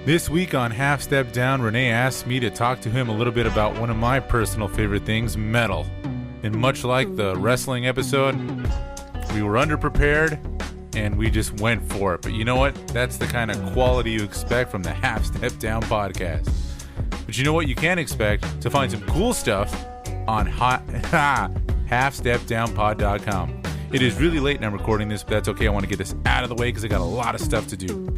This week on Half Step Down, Renee asked me to talk to him a little bit about one of my personal favorite things, metal. And much like the wrestling episode, we were underprepared and we just went for it. But you know what? That's the kind of quality you expect from the Half Step Down podcast. But you know what you can expect? To find some cool stuff on halfstepdownpod.com. It is really late and I'm recording this, but that's okay. I want to get this out of the way because I got a lot of stuff to do.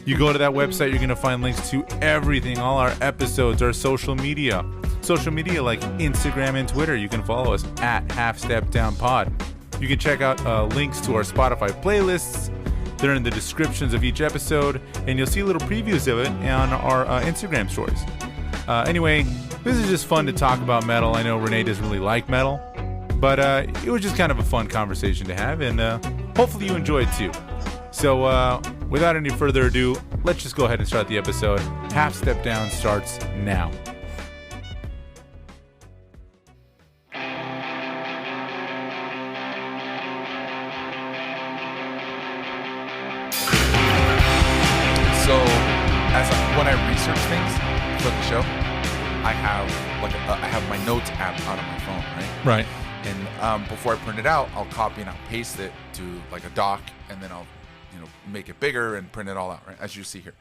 You go to that website, you're going to find links to everything, all our episodes, our social media. Social media like Instagram and Twitter. You can follow us at halfstepdownpod. You can check out links to our Spotify playlists. They're in the descriptions of each episode, and you'll see little previews of it on our Instagram stories. Anyway, this is just fun to talk about metal. I know Renee doesn't really like metal, but it was just kind of a fun conversation to have, and hopefully you enjoyed too. So without any further ado, let's just go ahead and start the episode. Half Step Down starts now. When I research things for the show, I have my notes app out on my phone, right? Right. And before I print it out, I'll copy and I'll paste it to like a doc, and then I'll, make it bigger and print it all out, right? As you see here.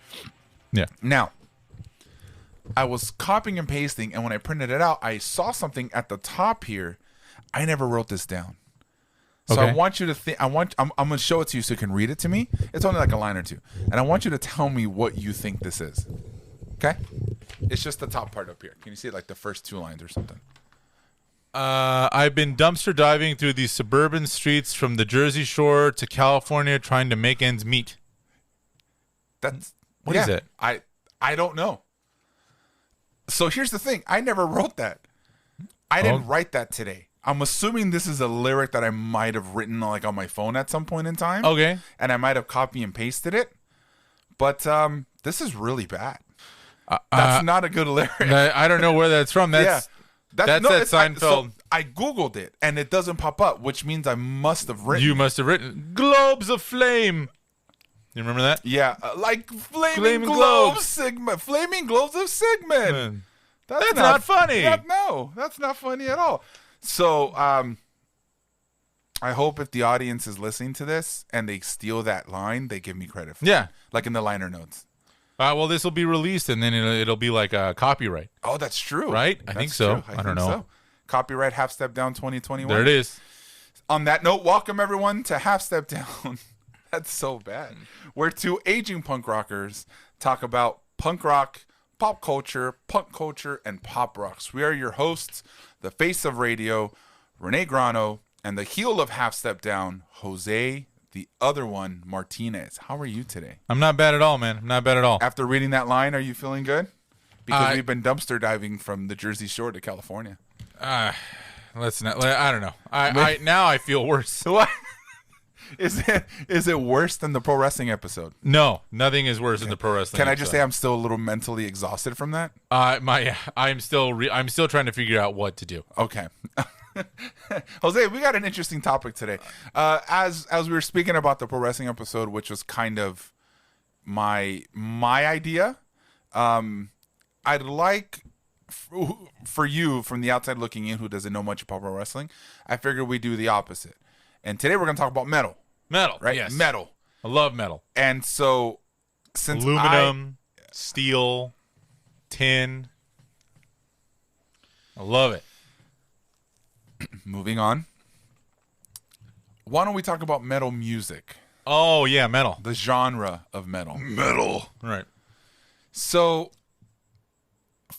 Yeah. Now, I was copying and pasting, and when I printed it out, I saw something at the top here. I never wrote this down. So okay. I want you to think. I'm going to show it to you so you can read it to me. It's only like a line or two, and I want you to tell me what you think this is. Okay? It's just the top part up here. Can you see it, like the first two lines or something? I've been dumpster diving through these suburban streets from the Jersey Shore to California, trying to make ends meet. What is it? I don't know. So here's the thing. I never wrote that. I didn't write that today. I'm assuming this is a lyric that I might have written like on my phone at some point in time. Okay. And I might have copy and pasted it. But this is really bad. That's not a good lyric. I don't know where that's from. That's Seinfeld. I Googled it and it doesn't pop up, which means I must have written. You must have written Globes of Flame. You remember that? Yeah, like Flaming Globes, Sigma, Flaming Globes of Sigmund. That's not funny. No, that's not funny at all. So, I hope if the audience is listening to this and they steal that line, they give me credit for it. Like in the liner notes. Well, this will be released and then it'll be like a copyright. Oh, that's true. Right? I think so. I don't know. So. Copyright Half Step Down 2021. There it is. On that note, welcome everyone to Half Step Down. That's so bad. Where two aging punk rockers talk about punk rock, pop culture, and pop rocks. We are your hosts, the face of radio, Renee Grano, and the heel of Half Step Down, Jose, the other one, Martinez. How are you today? I'm not bad at all, man. I'm not bad at all. After reading that line, are you feeling good? Because we've been dumpster diving from the Jersey Shore to California. Let's not. I don't know. Now I feel worse. What? Is it worse than the pro wrestling episode? No, nothing is worse than the pro wrestling. Can I just say I'm still a little mentally exhausted from that? I'm still trying to figure out what to do. Okay. Jose, we got an interesting topic today. As we were speaking about the pro wrestling episode, which was kind of my idea, I'd like for you from the outside looking in who doesn't know much about pro wrestling, I figured we'd do the opposite. And today we're going to talk about metal. Metal, right? Yes. Metal. I love metal. And so, since aluminum, steel, tin, I love it. Moving on. Why don't we talk about metal music? Oh yeah, metal. The genre of metal. Metal. Right. So,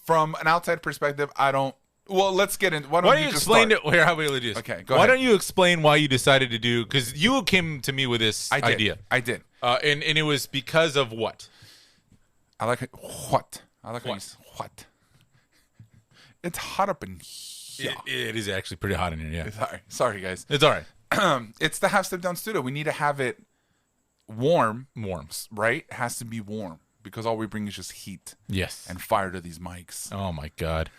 from an outside perspective, I don't. Well, let's get in. Why don't you just explain start? Here, how we do this? Okay, go Why ahead. don't you explain why you decided to do? Because you came to me with this idea. I did. And it was because of what? I like it. What? I like it. What? It's hot up in here. It is actually pretty hot in here. Yeah. Sorry, guys. It's all right. It's the Half Step Down studio. We need to have it warm, right? It has to be warm because all we bring is just heat. Yes. And fire to these mics. Oh my God.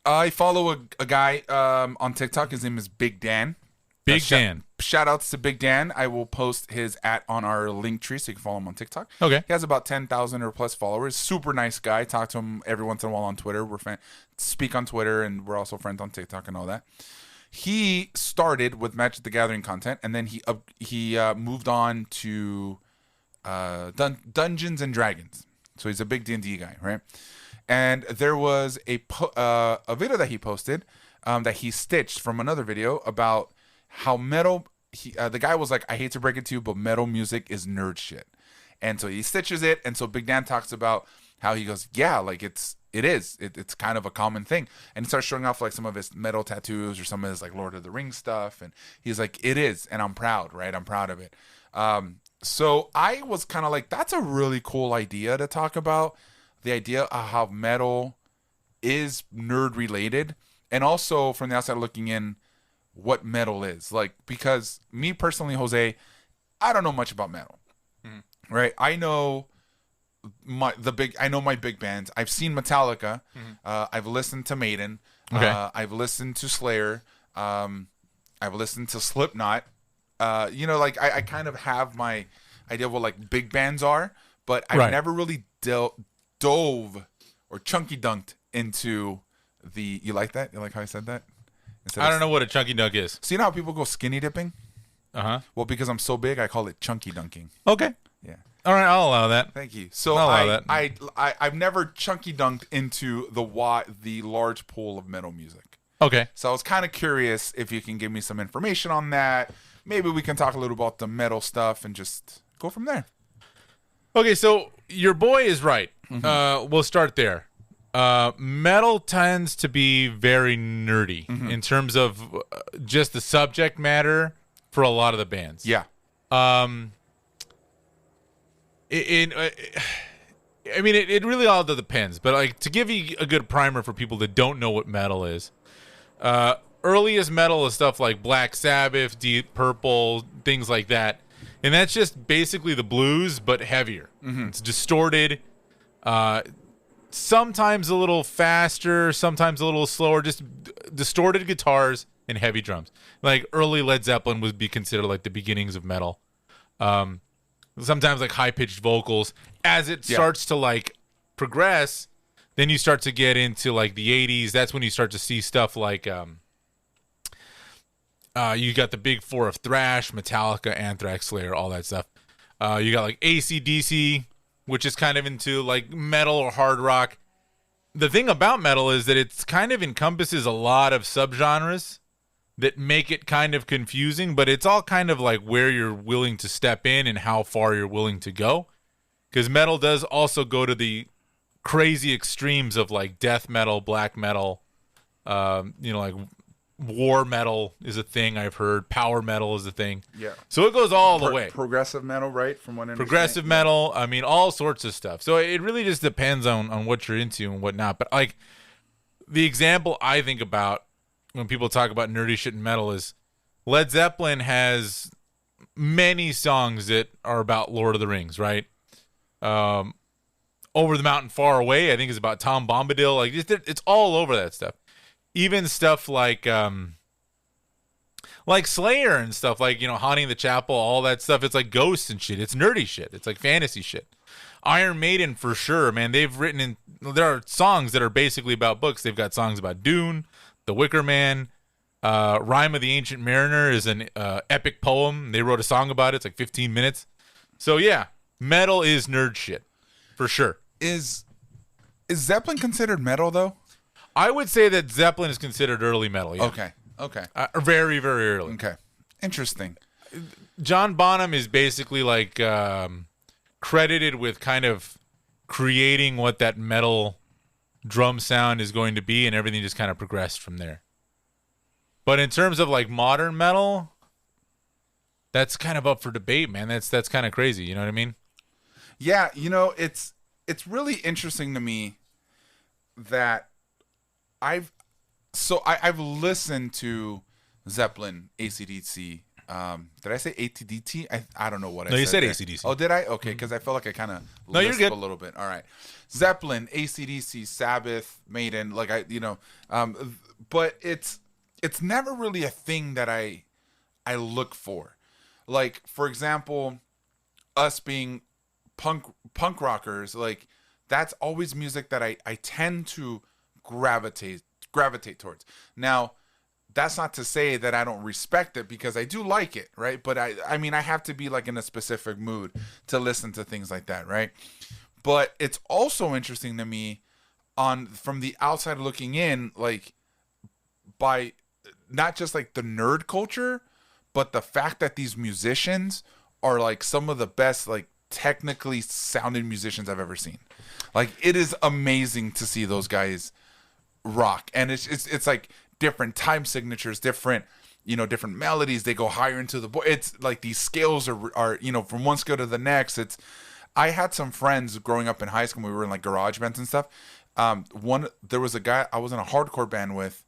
I follow a guy on TikTok. His name is Big Dan. Big Dan. Shout outs to Big Dan. I will post his on our link tree so you can follow him on TikTok. Okay. He has about 10,000 or plus followers. Super nice guy. Talk to him every once in a while on Twitter. Speak on Twitter, and we're also friends on TikTok and all that. He started with Magic the Gathering content, and then he moved on to Dungeons and Dragons. So he's a big D&D guy, right? And there was a video that he posted that he stitched from another video about how metal. The guy was like, I hate to break it to you, but metal music is nerd shit. And so he stitches it. And so Big Dan talks about how he goes, yeah, like it's kind of a common thing. And he starts showing off like some of his metal tattoos or some of his like Lord of the Rings stuff. And he's like, it is. And I'm proud, right? I'm proud of it. So I was kind of like, that's a really cool idea to talk about. The idea of how metal is nerd related. And also from the outside looking in, what metal is. Like, because me personally, Jose, I don't know much about metal. Mm-hmm. Right? I know my big bands. I've seen Metallica. Mm-hmm. I've listened to Maiden. Okay. I've listened to Slayer. I've listened to Slipknot. Like I kind of have my idea of what like big bands are, but I've never really dove or chunky dunked into the. You like that? You like how I said that? I don't know what a chunky dunk is. So you know how people go skinny dipping? Uh-huh. Well, because I'm so big, I call it chunky dunking. Okay. Yeah. All right, I'll allow that. Thank you. So I've never chunky dunked into the large pool of metal music. Okay. So I was kind of curious if you can give me some information on that. Maybe we can talk a little about the metal stuff and just go from there. Okay, so your boy is right. Mm-hmm. We'll start there. Metal tends to be very nerdy in terms of just the subject matter for a lot of the bands. Yeah. It really all depends. But like to give you a good primer for people that don't know what metal is, earliest metal is stuff like Black Sabbath, Deep Purple, things like that, and that's just basically the blues but heavier. Mm-hmm. It's distorted. Sometimes a little faster, sometimes a little slower, just distorted guitars and heavy drums. Like early Led Zeppelin would be considered like the beginnings of metal. Sometimes like high-pitched vocals. As it starts to like progress, then you start to get into like the 80s. That's when you start to see stuff like you got the big four of thrash, Metallica, Anthrax, Slayer, all that stuff. You got like AC/DC, which is kind of into like metal or hard rock. The thing about metal is that it's kind of encompasses a lot of subgenres that make it kind of confusing, but it's all kind of like where you're willing to step in and how far you're willing to go. Because metal does also go to the crazy extremes of like death metal, black metal, like war metal is a thing I've heard. Power metal is a thing. Yeah. So it goes all the way. Progressive metal, right? From what I understand. Progressive metal. I mean, all sorts of stuff. So it really just depends on what you're into and whatnot. But like the example I think about when people talk about nerdy shit in metal is Led Zeppelin has many songs that are about Lord of the Rings, right? Over the Mountain Far Away, I think is about Tom Bombadil. Like it's all over that stuff. Even stuff like Slayer and stuff like, Haunting the Chapel, all that stuff. It's like ghosts and shit. It's nerdy shit. It's like fantasy shit. Iron Maiden for sure, man. There are songs that are basically about books. They've got songs about Dune, The Wicker Man. Rime of the Ancient Mariner is an epic poem. They wrote a song about it. It's like 15 minutes. So yeah, metal is nerd shit for sure. Is Zeppelin considered metal though? I would say that Zeppelin is considered early metal. Yeah. Okay. Very, very early. Okay. Interesting. John Bonham is basically like credited with kind of creating what that metal drum sound is going to be, and everything just kind of progressed from there. But in terms of like modern metal, that's kind of up for debate, man. That's kind of crazy. You know what I mean? Yeah. It's really interesting to me that I've listened to Zeppelin, AC/DC. Did I say ATDT? I don't know what I said. No, you said there. AC/DC. Oh, did I? Okay, because I felt like I kind of lisped a little bit. All right, Zeppelin, AC/DC, Sabbath, Maiden. Like but it's never really a thing that I I look for. Like, for example, us being punk rockers, like that's always music that I tend to gravitate towards. Now, that's not to say that I don't respect it, because I do like it, right? But I mean, I have to be like in a specific mood to listen to things like that, right? But it's also interesting to me from the outside looking in, like by not just like the nerd culture, but the fact that these musicians are like some of the best, like technically sounding musicians I've ever seen. Like, it is amazing to see those guys rock. And it's like different time signatures, different melodies. They go higher into the it's like these scales are from one scale to the next. I had some friends growing up in high school. We were in like garage bands and stuff. There was a guy I was in a hardcore band with,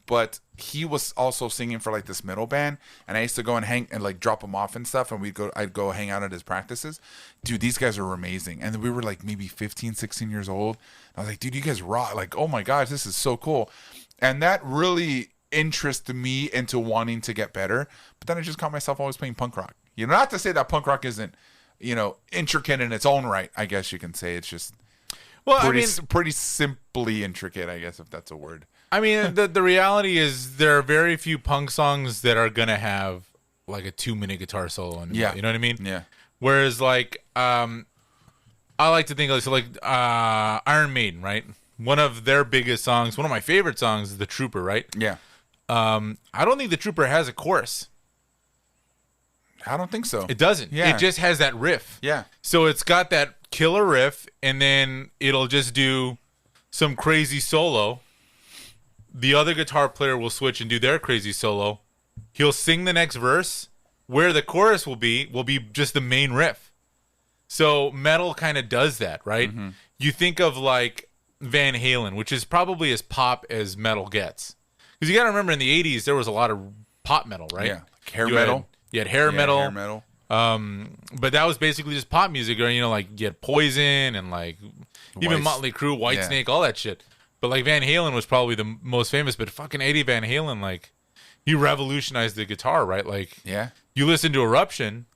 but he was also singing for like this metal band, and I used to go and hang and like drop him off and stuff, and I'd go hang out at his practices. Dude, these guys are amazing. And we were like maybe 15, 16 years old. I was like, dude, you guys rock. Like, oh my gosh, this is so cool. And that really interested me into wanting to get better. But then I just caught myself always playing punk rock. Not to say that punk rock isn't, intricate in its own right, I guess you can say. It's just pretty simply intricate, I guess, if that's a word. I mean, the reality is there are very few punk songs that are going to have like a 2-minute guitar solo in it. Yeah. You know what I mean? Yeah. Whereas like, I like to think like Iron Maiden, right? One of their biggest songs, one of my favorite songs is The Trooper, right? Yeah. I don't think The Trooper has a chorus. I don't think so. It doesn't. Yeah. It just has that riff. Yeah. So it's got that killer riff, and then it'll just do some crazy solo. The other guitar player will switch and do their crazy solo. He'll sing the next verse. Where the chorus will be just the main riff. So metal kind of does that, right? Mm-hmm. You think of like Van Halen, which is probably as pop as metal gets. Because you got to remember, in the 80s, there was a lot of pop metal, right? Yeah. Like hair metal. You had hair metal. Hair metal. But that was basically just pop music. Or, like you had Poison and like even Motley Crue, Whitesnake, all that shit. But like Van Halen was probably the most famous. But fucking Eddie Van Halen, like, he revolutionized the guitar, right? Like, yeah. You listen to Eruption,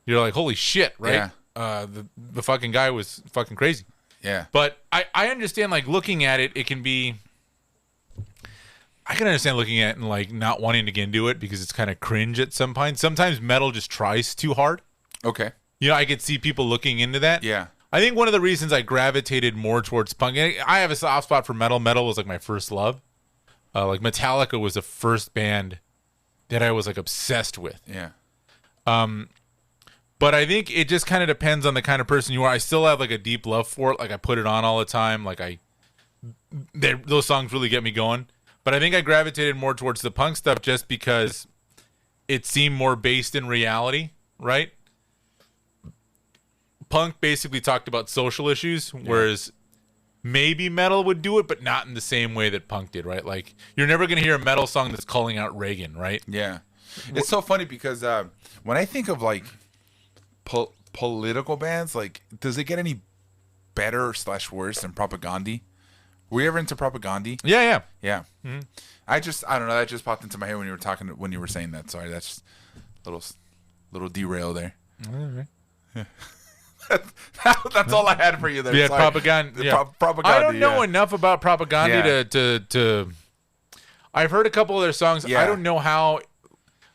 you're like, holy shit, right? Yeah. The fucking guy was fucking crazy. Yeah. But I understand, like, looking at it, it can be... I can understand looking at it and, like, not wanting to get into it because it's kind of cringe at some point. Sometimes metal just tries too hard. Okay. I could see people looking into that. Yeah. I think one of the reasons I gravitated more towards punk... I have a soft spot for metal. Metal was, like, my first love. Like, Metallica was the first band that I was, like, obsessed with. Yeah. But I think it just kind of depends on the kind of person you are. I still have, like, a deep love for it. Like, I put it on all the time. Like, those songs really get me going. But I think I gravitated more towards the punk stuff just because it seemed more based in reality, right? Punk basically talked about social issues, whereas maybe metal would do it, but not in the same way that punk did, right? Like, you're never going to hear a metal song that's calling out Reagan, right? Yeah. It's so funny because when I think of, like, political bands, like, does it get any better / worse than Propagandhi? Were you ever into Propagandhi? Yeah. Yeah. Mm-hmm. I don't know. That just popped into my head when you were saying that. Sorry, that's just little derail there. All right. That's all I had for you there. Yeah, Propagandhi. Yeah. Propagandhi. I don't know enough about Propagandhi to. I've heard a couple of their songs. Yeah. I don't know how.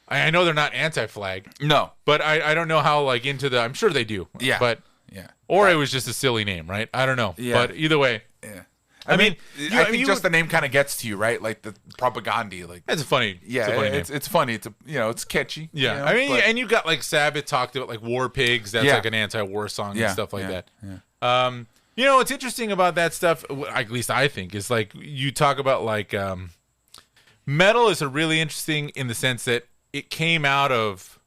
I know they're not anti-flag. No, but I don't know how, like, into the. I'm sure they do. Yeah, but or it was just a silly name, right? I don't know. Yeah. But either way. Yeah. I mean, I think just the name kind of gets to you, right? Like the Propagandhi, like it's funny. Yeah, it's funny. It's catchy. Yeah, I mean, and you got like Sabbath talked about like War Pigs. That's like an anti-war song and stuff like that. Yeah. What's interesting about that stuff, at least I think, is like you talk about like metal is a really interesting in the sense that it came out of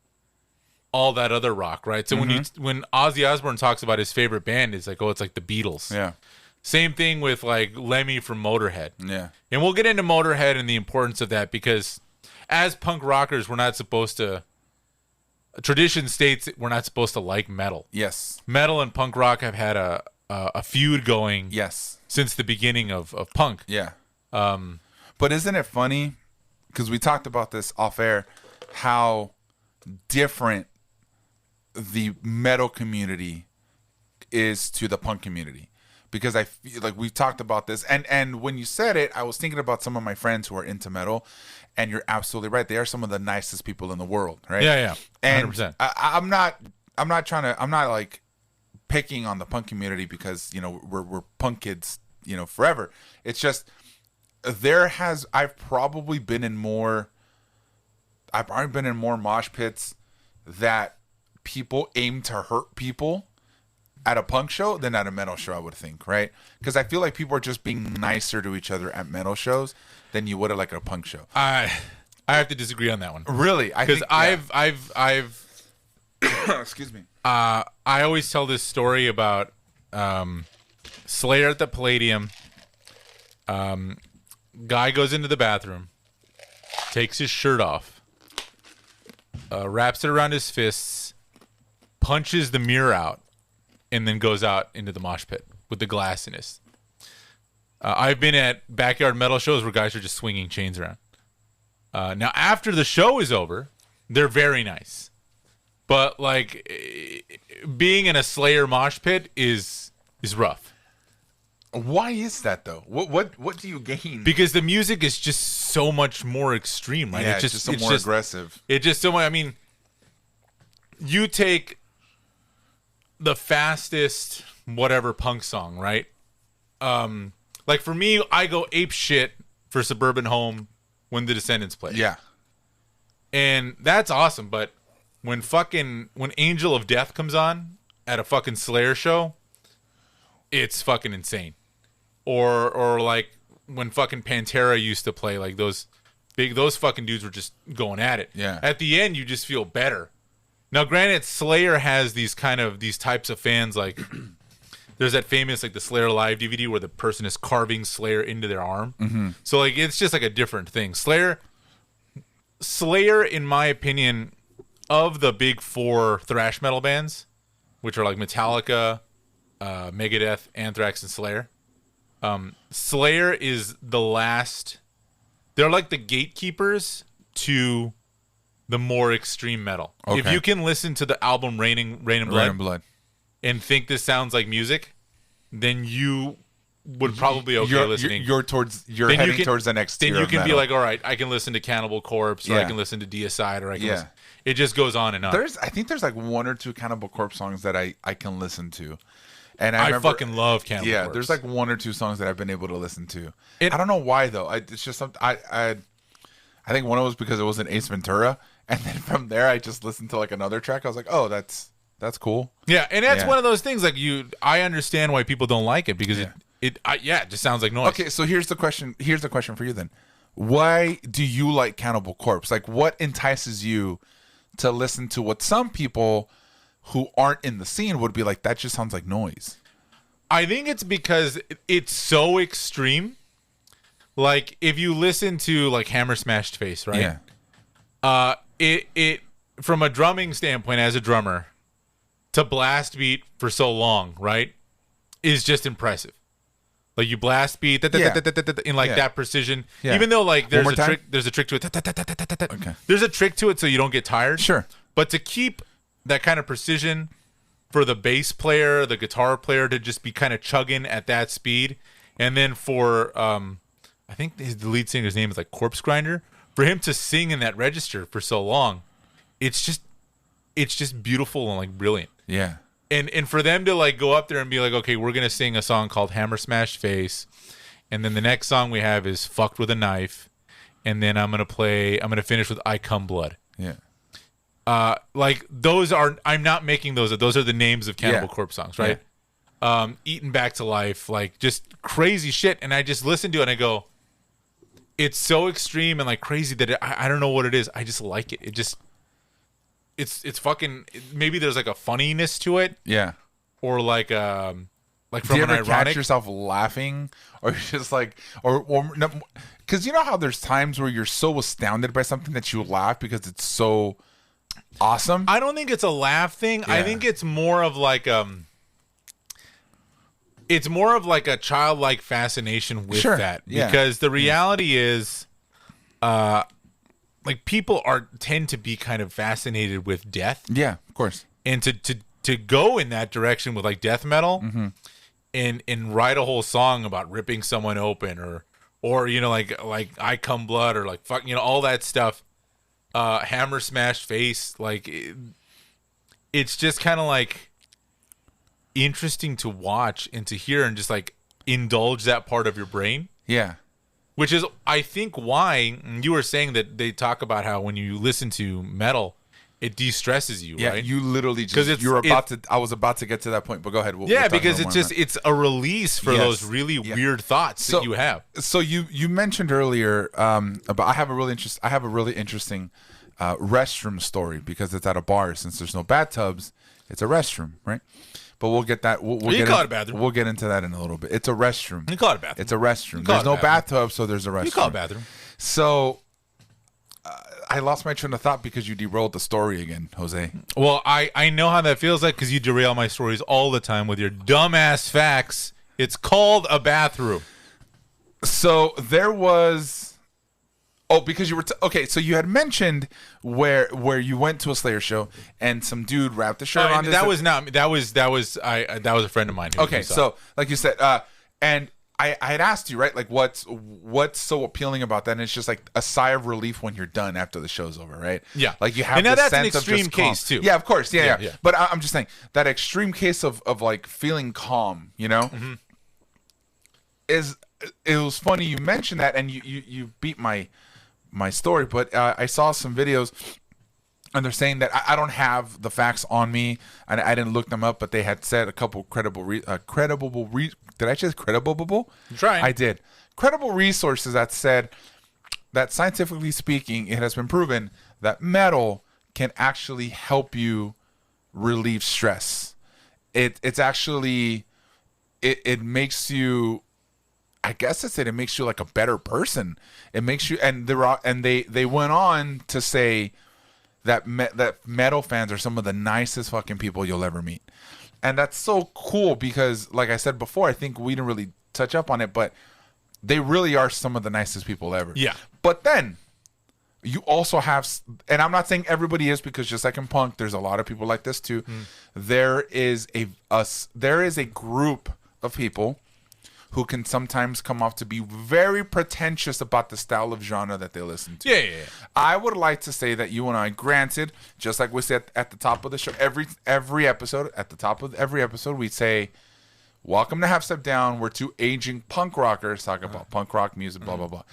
all that other rock, right? So when Ozzy Osbourne talks about his favorite band, it's like, oh, it's like the Beatles. Yeah. Same thing with like Lemmy from Motorhead. Yeah. And we'll get into Motorhead and the importance of that because as punk rockers, we're not supposed to... Tradition states we're not supposed to like metal. Yes. Metal and punk rock have had a feud going since the beginning of punk. Yeah. But isn't it funny? because we talked about this off air, how different the metal community is to the punk community. Because I feel like we've talked about this, and when you said it, I was thinking about some of my friends who are into metal, and you're absolutely right. They are some of the nicest people in the world, right? Yeah, 100%. And I'm not like picking on the punk community because we're punk kids, forever. It's just I've probably been in more mosh pits that people aim to hurt people at a punk show than at a metal show, I would think, right? Because I feel like people are just being nicer to each other at metal shows than you would at like a punk show. I have to disagree on that one. Really? Because I've excuse me. I always tell this story about Slayer at the Palladium. Guy goes into the bathroom, takes his shirt off, wraps it around his fists, punches the mirror out, and then goes out into the mosh pit with the glass in his. I've been at backyard metal shows where guys are just swinging chains around. Now, after the show is over, they're very nice. But, like, being in a Slayer mosh pit is rough. Why is that though? What do you gain? Because the music is just so much more extreme, right? Yeah, it's just more aggressive. It just so much. I mean, you take the fastest whatever punk song, right? Like for me, I go ape shit for Suburban Home when the Descendants play. Yeah, and that's awesome. But when Angel of Death comes on at a fucking Slayer show, it's fucking insane. Or like when fucking Pantera used to play, like those fucking dudes were just going at it. Yeah. At the end, you just feel better. Now, granted, Slayer has these types of fans. Like, there's that famous like the Slayer Live DVD where the person is carving Slayer into their arm. Mm-hmm. So like it's just like a different thing. Slayer, in my opinion, of the big four thrash metal bands, which are like Metallica, Megadeth, Anthrax, and Slayer. Slayer is the last. They're like the gatekeepers to the more extreme metal. Okay. If you can listen to the album Rain and Blood and think this sounds like music, then you would probably be okay listening. You're heading towards the next tier. Then you can of be metal. like, all right, I can listen to Cannibal Corpse, or I can listen to Deicide, or I can listen. It just goes on and on. I think there's like one or two Cannibal Corpse songs that I can listen to. And I remember, fucking love Cannibal Corpse. Yeah, there's like one or two songs that I've been able to listen to. I don't know why though. It's just something I think one of it was because it was an Ace Ventura, and then from there I just listened to like another track. I was like, oh, that's cool. Yeah, and that's one of those things. Like I understand why people don't like it because it just sounds like noise. Okay, so here's the question. Here's the question for you then. Why do you like Cannibal Corpse? Like, what entices you to listen to what some people who aren't in the scene would be like, that just sounds like noise? I think it's because it's so extreme. Like if you listen to like Hammer Smashed Face, right? Yeah. It from a drumming standpoint, as a drummer, to blast beat for so long, right, is just impressive. Like you blast beat in like that precision. Yeah. Even though like there's a trick to it. Okay. There's a trick to it so you don't get tired. Sure. But to keep that kind of precision for the bass player, the guitar player to just be kind of chugging at that speed, and then for I think the lead singer's name is like Corpse Grinder, for him to sing in that register for so long, it's just beautiful and like brilliant. Yeah. And for them to like go up there and be like, okay, we're gonna sing a song called Hammer Smash Face, and then the next song we have is Fucked with a Knife, and then I'm gonna finish with I Come Blood. Yeah. Like those are, I'm not making those are the names of Cannibal Corpse songs, right? Yeah. Eaten Back to Life, like just crazy shit. And I just listen to it and I go, it's so extreme and like crazy that I don't know what it is. I just like it. It just, it's fucking, maybe there's like a funniness to it. Yeah. Or like from an ironic. Catch yourself laughing, or you're just like, or because you know how there's times where you're so astounded by something that you laugh because it's so awesome. I don't think it's a laugh thing. Yeah. I think it's more of like a childlike fascination with that. Yeah. Because the reality is like people tend to be kind of fascinated with death, Yeah, of course. and to go in that direction with like death metal, and write a whole song about ripping someone open, or you know, like I Come Blood, or like fuck, you know, all that stuff, Hammer Smash Face, like it's just kind of like interesting to watch and to hear, and just like indulge that part of your brain. Yeah. Which is, I think, why you were saying that they talk about how when you listen to metal, it de-stresses you, Yeah, right? you literally 'Cause just I was about to get to that point, but go ahead. We'll talk because about it's more on it's a release for Yes. those really weird thoughts that you have. that. So you mentioned earlier about I have a really interesting restroom story, because it's at a bar. Since there's no bathtubs, it's a restroom, right? But we'll get that. We'll You get call it a bathroom. We'll get into that in a little bit. It's a restroom. You call it a bathroom. It's a restroom. call There's it a no bathroom. bathtub, so there's a restroom. You call it a bathroom. So I lost my train of thought because you derailed the story again, Jose. Well, I know how that feels like, because you derail my stories all the time with your dumbass facts. It's called a bathroom. So there was. Oh, because you were okay. So you had mentioned where you went to a Slayer show and some dude wrapped the shirt on. That was not. That was a friend of mine. Okay, so like you said, and I had asked you, right, like what's so appealing about that, and it's just like a sigh of relief when you're done after the show's over, right? Yeah. Like you have. And now this that's an sense of extreme just calm. case, too. Yeah, of course. Yeah. Yeah. But I'm just saying that extreme case of like feeling calm, you know, is it was funny you mentioned that, and you beat my story, but I saw some videos. And they're saying that I don't have the facts on me, and I didn't look them up, but they had said a couple credible. Did I say credible? You're trying. I did. Credible resources that said that scientifically speaking, it has been proven that metal can actually help you relieve stress. It's actually it makes you. I guess it makes you like a better person. It makes you, and they went on to say that metal fans are some of the nicest fucking people you'll ever meet. And that's so cool because, like I said before, I think we didn't really touch up on it, but they really are some of the nicest people ever. Yeah. But then you also have, and I'm not saying everybody is, because just like in punk, there's a lot of people like this too. There is a group of people who can sometimes come off to be very pretentious about the style of genre that they listen to. Yeah. I would like to say that you and I, granted, just like we said at the top of the show, every episode, at the top of every episode, we say, welcome to Half Step Down. We're two aging punk rockers talking about punk rock music, blah, blah, blah.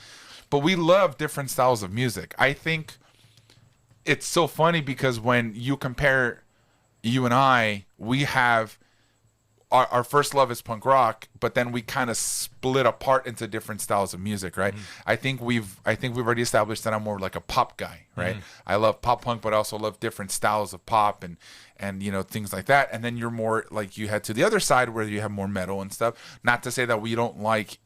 But we love different styles of music. I think it's so funny because when you compare you and I, we have our first love is punk rock, but then we kind of split apart into different styles of music, right? I think we've already established that I'm more like a pop guy, right? I love pop punk, but I also love different styles of pop and you know, things like that. And then you're more like, you head to the other side where you have more metal and stuff. Not to say that we don't like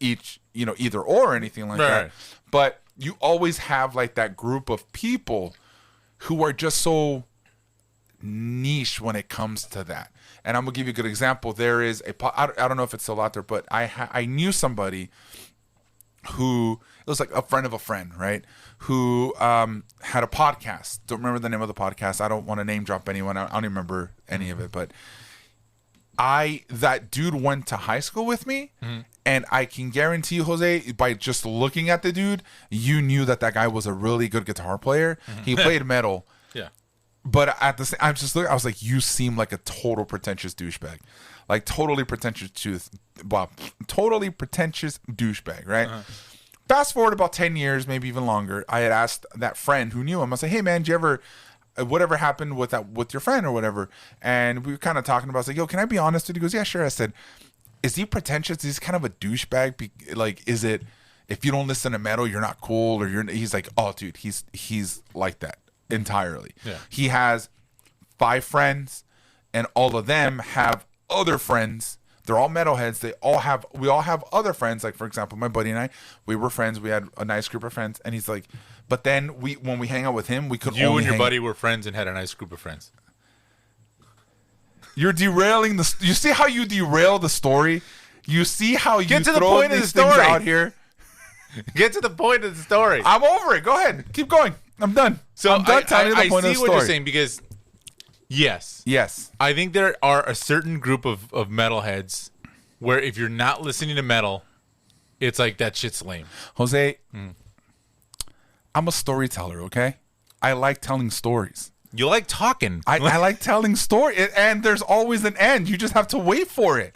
each, you know, either or anything like that, but you always have like that group of people who are just so niche when it comes to that. And I'm gonna give you a good example. There is I don't know if it's still out there, but I knew somebody who, it was like a friend of a friend, right? Who had a podcast. Don't remember the name of the podcast. I don't want to name drop anyone. I don't even remember any of it. But that dude went to high school with me, and I can guarantee you, Jose, by just looking at the dude, you knew that guy was a really good guitar player. He played metal. Yeah. But at the same, I was like, you seem like a total pretentious douchebag, like totally pretentious douchebag, right? Fast forward about 10 years, maybe even longer. I had asked that friend who knew him. I said, "Hey man, did you ever, whatever happened with your friend or whatever?" And we were kind of talking about, I was like, "Yo, can I be honest with you?" He goes, "Yeah, sure." I said, "Is he pretentious? Is he kind of a douchebag? Like, is it if you don't listen to metal, you're not cool, or you're?" He's like, "Oh, dude, he's like that." Entirely. Yeah. He has 5 friends, and all of them have other friends. They're all metalheads. We all have other friends. Like, for example, my buddy and I, we were friends. We had a nice group of friends. And he's like, but then when we hang out with him, we could only You and your buddy were friends and had a nice group of friends. You're derailing you see how you derail the story? You see how you get to the point of the story out here? Get to the point of the story. I'm over it. Go ahead. Keep going. I'm done. So I'm done telling you the point of the I see story. what you're saying because, yes, I think there are a certain group of metalheads where if you're not listening to metal, it's like that shit's lame. Jose, I'm a storyteller, okay? I like telling stories. You like talking. I like telling stories, and there's always an end. You just have to wait for it.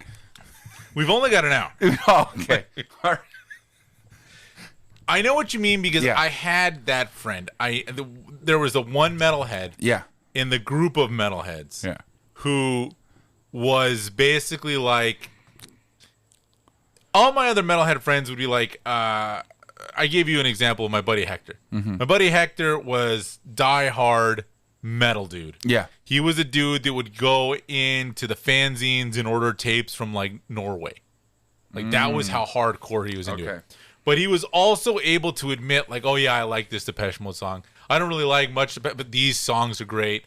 We've only got an hour. Oh, okay. All right. I know what you mean because I had that friend. There was the one metalhead in the group of metalheads who was basically like, all my other metalhead friends would be like, I gave you an example of my buddy Hector. My buddy Hector was diehard metal dude. Yeah. He was a dude that would go into the fanzines and order tapes from like Norway. Like that was how hardcore he was into it. But he was also able to admit, like, oh, yeah, I like this Depeche Mode song. I don't really like much, but these songs are great.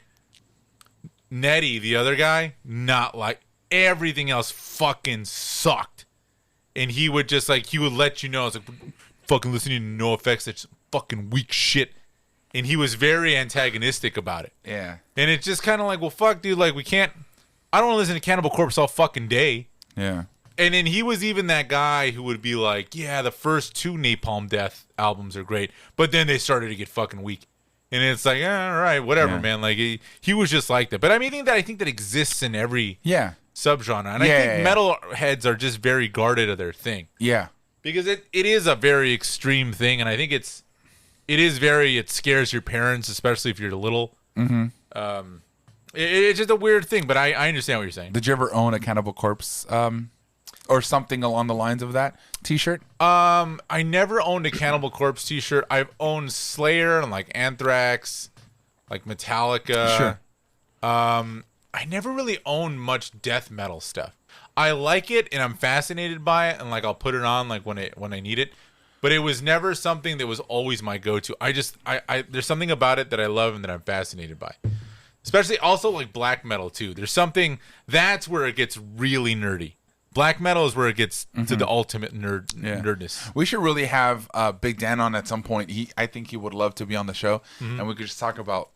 Nettie, the other guy, not like. Everything else fucking sucked. And he would just, like, he would let you know. I was like, fucking listening to NoFX, that's fucking weak shit. And he was very antagonistic about it. Yeah. And it's just kind of like, well, fuck, dude, like, we can't. I don't want to listen to Cannibal Corpse all fucking day. Yeah. And then he was even that guy who would be like, yeah, the first 2 Napalm Death albums are great, but then they started to get fucking weak. And it's like, all right, whatever, man. Like he was just like that. But I mean, I think that exists in every subgenre. And I think metal heads are just very guarded of their thing. Yeah. Because it is a very extreme thing, and I think it scares your parents, especially if you're little. Mm-hmm. It's just a weird thing, but I understand what you're saying. Did you ever own a Cannibal Corpse or something along the lines of that t-shirt? I never owned a Cannibal Corpse t-shirt. I've owned Slayer and like Anthrax, like Metallica. Sure. I never really owned much death metal stuff. I like it and I'm fascinated by it, and like I'll put it on like when I need it. But it was never something that was always my go-to. I there's something about it that I love and that I'm fascinated by. Especially also like black metal too. There's something that's where it gets really nerdy. Black metal is where it gets to the ultimate nerdness. We should really have Big Dan on at some point. I think he would love to be on the show, and we could just talk about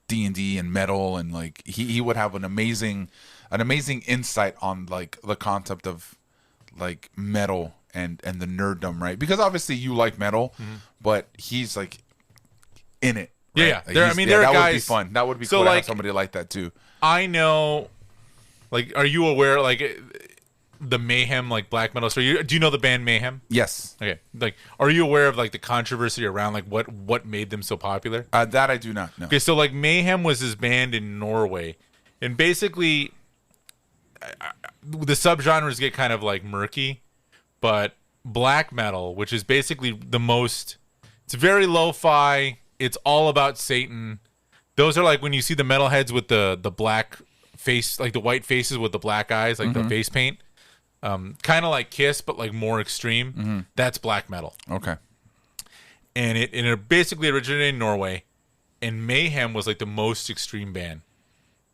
D&D and metal, and like he would have an amazing insight on like the concept of like metal and the nerddom, right? Because obviously you like metal, but he's like in it. Right? Yeah, like there are that guys. Would be fun. That would be cool to have somebody like that too. I know. Like, are you aware? Like. The Mayhem, like black metal. So do you know the band Mayhem? Yes. Okay. Like, are you aware of like the controversy around like what made them so popular? That I do not know. Okay, so like Mayhem was this band in Norway, and basically, the subgenres get kind of like murky, but black metal, which is basically it's very lo-fi. It's all about Satan. Those are like when you see the metalheads with the black face, like the white faces with the black eyes, like the face paint. Kind of like Kiss, but like more extreme. That's black metal. Okay. And it basically originated in Norway, and Mayhem was like the most extreme band.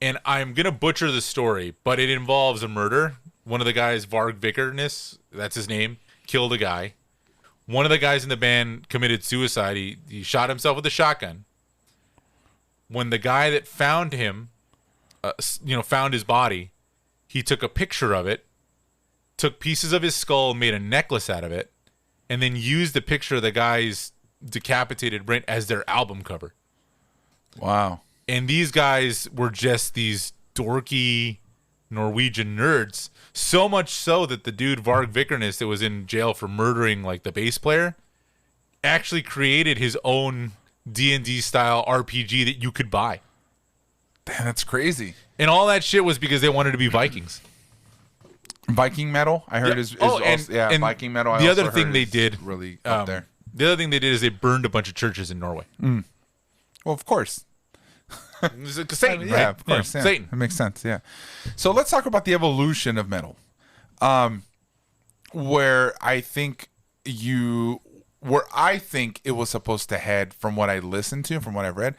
And I'm gonna butcher the story, but it involves a murder. One of the guys, Varg Vikernes, that's his name, killed a guy. One of the guys in the band committed suicide. He shot himself with a shotgun. When the guy that found him, found his body, he took a picture of it. Took pieces of his skull, made a necklace out of it, and then used the picture of the guy's decapitated brain as their album cover. Wow. And these guys were just these dorky Norwegian nerds, so much so that the dude Varg Vikernes that was in jail for murdering like the bass player actually created his own D&D style RPG that you could buy. Damn, that's crazy. And all that shit was because they wanted to be Vikings. Viking metal, I heard is and Viking metal. The other thing they did really up there. The other thing they did is they burned a bunch of churches in Norway. Well, of course. Satan, right? Yeah, of course. Yeah. Satan. That makes sense. Yeah. So let's talk about the evolution of metal, where I think it was supposed to head, from what I listened to, from what I've read.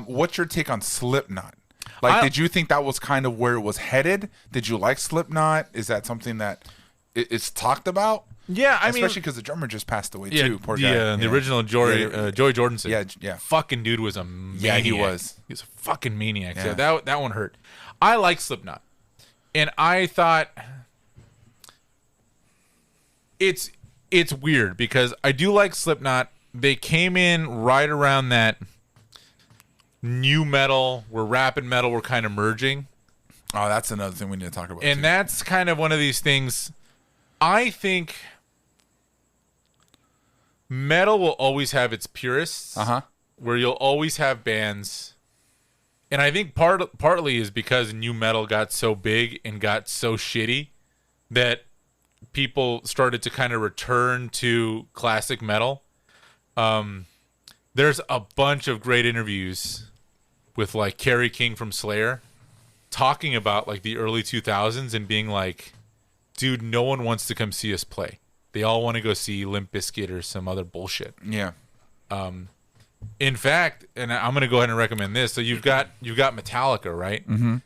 What's your take on Slipknot? Like, did you think that was kind of where it was headed? Did you like Slipknot? Is that something that it's talked about. Yeah, I mean, especially because the drummer just passed away too. Poor guy. The original Joey Jordison. Yeah. Fucking dude was a maniac. Yeah, he was. He was a fucking maniac. Yeah. So that one hurt. I like Slipknot, and I thought it's weird because I do like Slipknot. They came in right around that new metal, where rap and metal were kind of merging. Oh, that's another thing we need to talk about. And that's kind of one of these things. I think metal will always have its purists, where you'll always have bands, and I think partly is because new metal got so big and got so shitty that people started to kind of return to classic metal. There's a bunch of great interviews with like Kerry King from Slayer talking about like the early 2000s and being like, dude, no one wants to come see us play. They all want to go see Limp Bizkit or some other bullshit. Yeah. In fact, and I'm going to go ahead and recommend this. So you've got Metallica, right? Mm-hmm.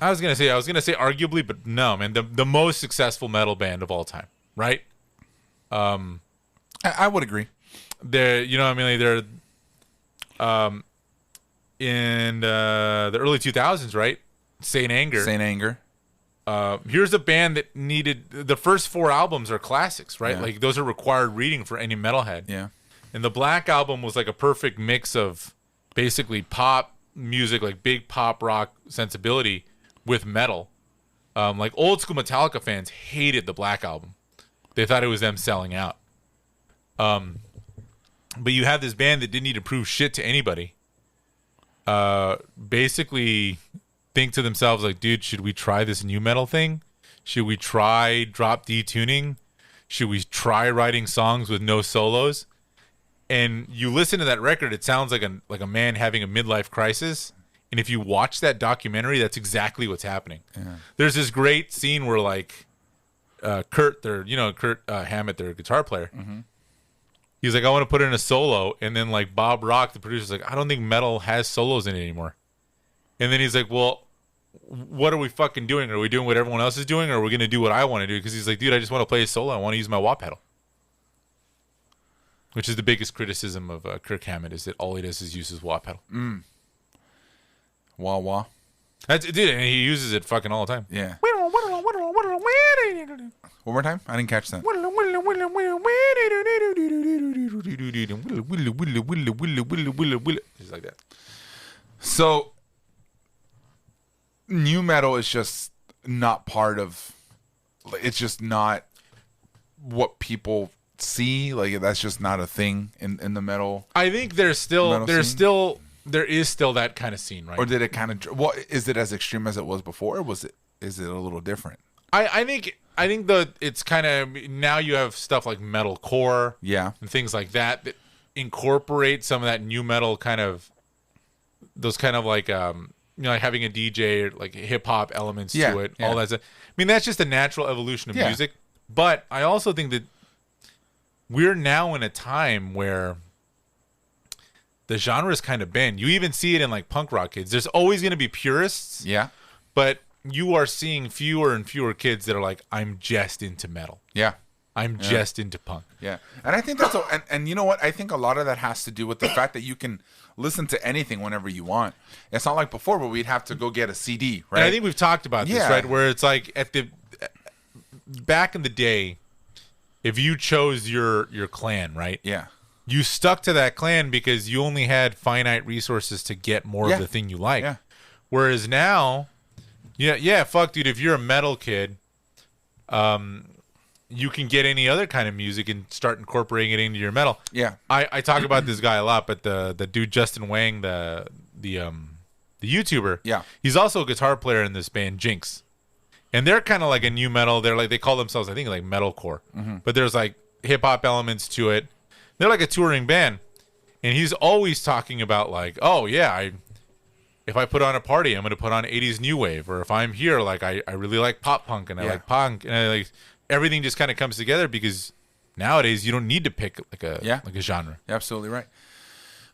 I was gonna say arguably, but no, man, the most successful metal band of all time, right? I would agree. They're, you know what I mean? Like they're in the early 2000s, right? Saint Anger. Here's a band that needed the first 4 albums are classics, right? Yeah. Like those are required reading for any metalhead. Yeah. And the Black Album was like a perfect mix of basically pop music, like big pop rock sensibility with metal. Like old school Metallica fans hated the Black Album. They thought it was them selling out. But you have this band that didn't need to prove shit to anybody. Basically think to themselves like, dude, should we try this new metal thing? Should we try drop D tuning? Should we try writing songs with no solos? And you listen to that record, it sounds like a man having a midlife crisis. And if you watch that documentary, that's exactly what's happening. Yeah. There's this great scene where like Kurt Hammett, their guitar player, he's like, I want to put in a solo, and then like Bob Rock, the producer's like, I don't think metal has solos in it anymore. And then he's like, well, what are we fucking doing? Are we doing what everyone else is doing, or are we going to do what I want to do? Because he's like, dude, I just want to play a solo. I want to use my wah pedal. Which is the biggest criticism of Kirk Hammett, is that all he does is use his wah pedal. Wah wah. That's dude, and he uses it fucking all the time. Yeah. One more time? I didn't catch that. Just like that. So, new metal is just not part of. It's just not what people see. Like that's just not a thing in the metal. I think there is still that kind of scene, right? Or did it kind of? Well, is it as extreme as it was before? Or is it a little different? I think it's kind of, now you have stuff like metalcore, and things like that incorporate some of that new metal kind of, those kind of like like having a DJ or like hip hop elements to it, all that stuff. I mean, that's just a natural evolution of music. But I also think that we're now in a time where the genre is kind of bent. You even see it in like punk rock kids. There's always going to be purists. Yeah. But you are seeing fewer and fewer kids that are like, I'm just into metal. Yeah. I'm just into punk. Yeah. And I think that's and you know what? I think a lot of that has to do with the fact that you can listen to anything whenever you want. It's not like before where we'd have to go get a CD, right? And I think we've talked about this, right? Where it's like back in the day, if you chose your clan, right? Yeah. You stuck to that clan because you only had finite resources to get more of the thing you like. Yeah. Whereas now, fuck, dude, if you're a metal kid, you can get any other kind of music and start incorporating it into your metal. Yeah. I talk about this guy a lot, but the dude Justin Wang, the YouTuber, he's also a guitar player in this band Jinx. And they're kind of like a new metal. They're like, they call themselves, I think, like metalcore. But there's like hip hop elements to it. They're like a touring band. And he's always talking about like, oh yeah, if I put on a party, I'm going to put on 80s new wave. Or if I'm here, like I really like pop punk and I like punk, and I like everything just kind of comes together because nowadays you don't need to pick like a genre. You're absolutely right.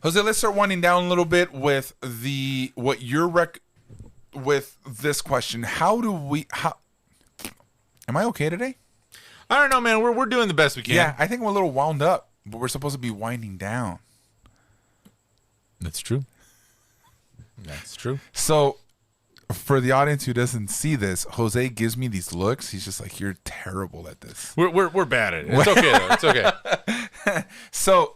Jose, let's start winding down a little bit with what with this question. How am I okay today? I don't know, man. We're doing the best we can. Yeah, I think we're a little wound up, but we're supposed to be winding down. That's true. That's true. So, for the audience who doesn't see this, Jose gives me these looks. He's just like, "You're terrible at this." We're bad at it. It's okay though. It's okay. So,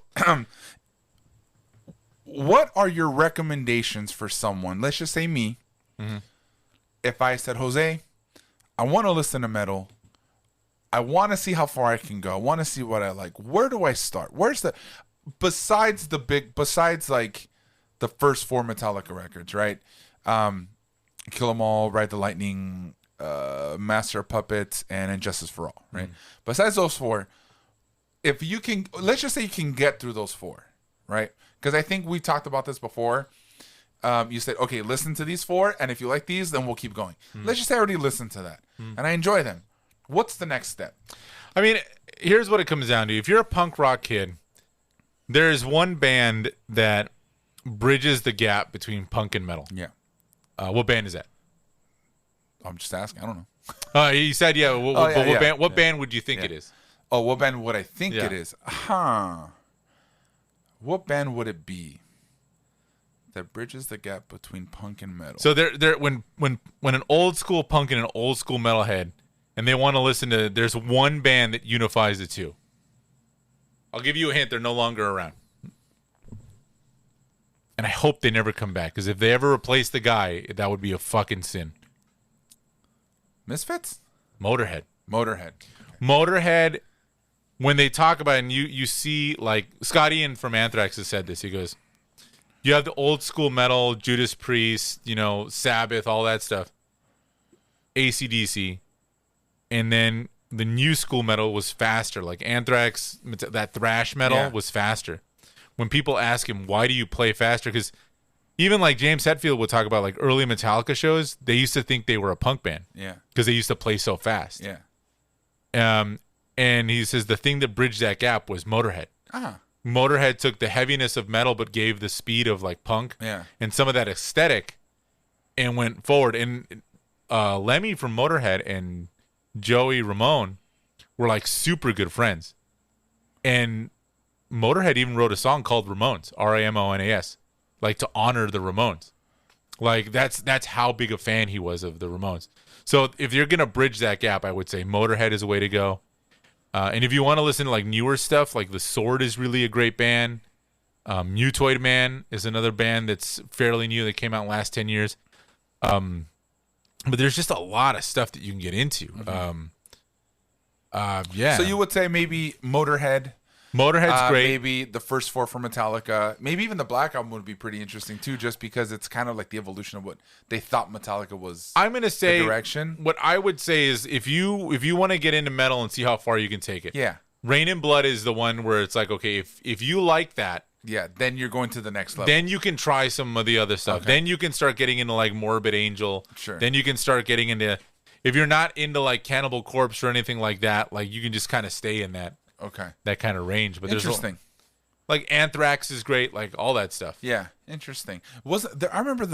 what are your recommendations for someone? Let's just say me. Mm-hmm. If I said, Jose, I want to listen to metal. I want to see how far I can go. I want to see what I like. Where do I start? Besides like the first 4 Metallica records, right? Kill 'Em All, Ride the Lightning, Master of Puppets, and Injustice for All, right? Besides those 4, if you can, let's just say you can get through those 4, right? Because I think we talked about this before. You said, okay, listen to these 4, and if you like these, then we'll keep going. Let's just say I already listened to that, and I enjoy them. What's the next step? I mean, here's what it comes down to. If you're a punk rock kid, there is one band that bridges the gap between punk and metal. Yeah. What band is that? I'm just asking. I don't know. You said, yeah. What band would you think it is? Oh, what band would I think it is? What band would it be that bridges the gap between punk and metal? So when an old school punk and an old school metalhead, and they want to listen to, there's one band that unifies the two. I'll give you a hint. They're no longer around. And I hope they never come back, because if they ever replace the guy, that would be a fucking sin. Misfits? Motorhead. Motorhead. When they talk about it, and you see, like, Scott Ian from Anthrax has said this. He goes, you have the old school metal, Judas Priest, Sabbath, all that stuff, AC/DC, and then the new school metal was faster. Like Anthrax, that thrash metal was faster. When people ask him, why do you play faster? Because even like James Hetfield would talk about like early Metallica shows, they used to think they were a punk band. Yeah. Because they used to play so fast. Yeah. And he says the thing that bridged that gap was Motorhead. Motorhead took the heaviness of metal but gave the speed of like punk and some of that aesthetic and went forward. And Lemmy from Motorhead and Joey Ramone were like super good friends. And Motorhead even wrote a song called Ramones, Ramonas, like to honor the Ramones. Like that's how big a fan he was of the Ramones. So if you're going to bridge that gap, I would say Motorhead is a way to go. And if you want to listen to like newer stuff, like The Sword is really a great band. Mutoid Man is another band that's fairly new that came out in the last 10 years. But there's just a lot of stuff that you can get into. So you would say maybe Motorhead. Motorhead's great. Maybe the first 4 from Metallica. Maybe even the Black Album would be pretty interesting too, just because it's kind of like the evolution of what they thought Metallica was. I'm gonna say direction. What I would say is if you want to get into metal and see how far you can take it. Yeah. Rain and Blood is the one where it's like, okay, if you like that, then you're going to the next level. Then you can try some of the other stuff. Okay. Then you can start getting into like Morbid Angel. Sure. Then you can start getting into, if you're not into like Cannibal Corpse or anything like that, like you can just kind of stay in that. Okay. That kind of range. But interesting. Like Anthrax is great, like all that stuff. Yeah, interesting. Was there, I remember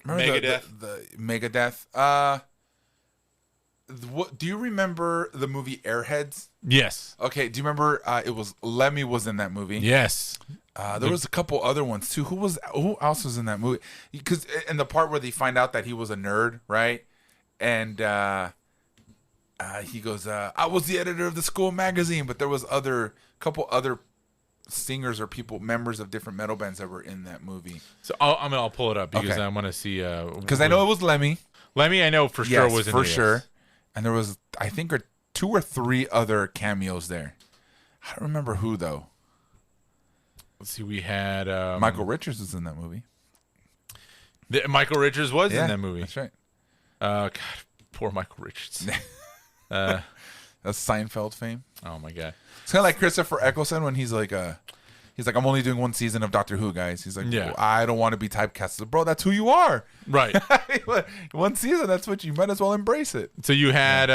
Megadeth. The Megadeth. Do you remember the movie Airheads? Yes. Okay. Do you remember? It was Lemmy was in that movie. Yes. There was a couple other ones too. Who else was in that movie? Because in the part where they find out that he was a nerd, right? And he goes, "I was the editor of the school magazine," but there was couple other singers or members of different metal bands that were in that movie. So I'll pull it up because I want to see. Because I know it was Lemmy. Lemmy, I know for sure was in for sure. And there was, I think, 2 or 3 other cameos there. I don't remember who though. Let's see. We had Michael Richards was in that movie. Michael Richards was in that movie. That's right. God, poor Michael Richards. That's Seinfeld fame. Oh my God. It's kind of like Christopher Eccleston when he's like, I'm only doing 1 season of Doctor Who, guys. He's like, well, I don't want to be typecasted. Bro, that's who you are. Right. 1 season, that's what you might as well embrace it. So you had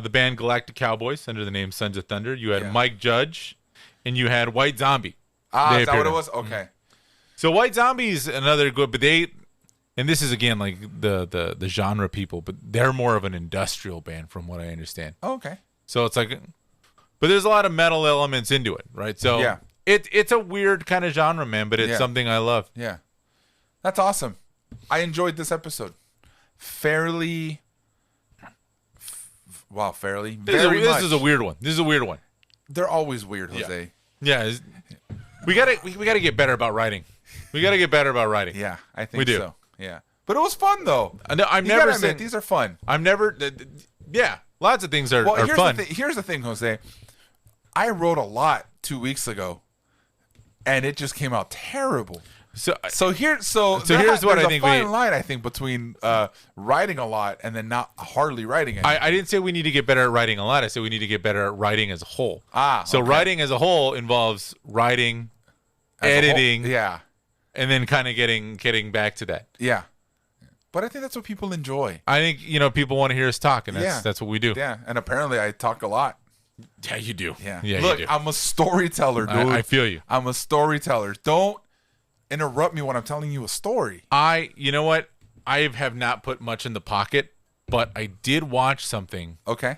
the band Galactic Cowboys under the name Sons of Thunder. You had Mike Judge, and you had White Zombie. Is that what it was? Okay. So White Zombie is another good, but and this is again like the genre people, but they're more of an industrial band from what I understand. Oh, okay. So it's like, but there's a lot of metal elements into it, right? So Yeah. it's a weird kind of genre, man, but it's Yeah. something I love. Yeah. That's awesome. I enjoyed this episode. Fairly. Wow, fairly. This is a weird one. This is a weird one. They're always weird, Jose. Yeah, we gotta get better about writing. We gotta get better about writing. Yeah, I think We do. so. Yeah. But it was fun, though. I'm You never gotta saying admit, these are fun. I'm never. Yeah, lots of things are Well, fun. here's the thing, Jose. I wrote a lot 2 weeks ago, and it just came out terrible. So Here's what there's I think think. Fine line, I think, between writing a lot and then not hardly writing it. I didn't say we need to get better at writing a lot. I said we need to get better at writing as a whole. So okay. writing as a whole involves writing, editing, Yeah, and then kind of getting back to that. yeah. But I think that's what people enjoy. I think people want to hear us talk, and that's what we do. Yeah, and apparently I talk a lot. Yeah, you do. Yeah. Look, Look, you do. I'm a storyteller, dude. I feel you. I'm a storyteller. Don't interrupt me when I'm telling you a story. You know what? I have not put much in the pocket, but I did watch something Okay.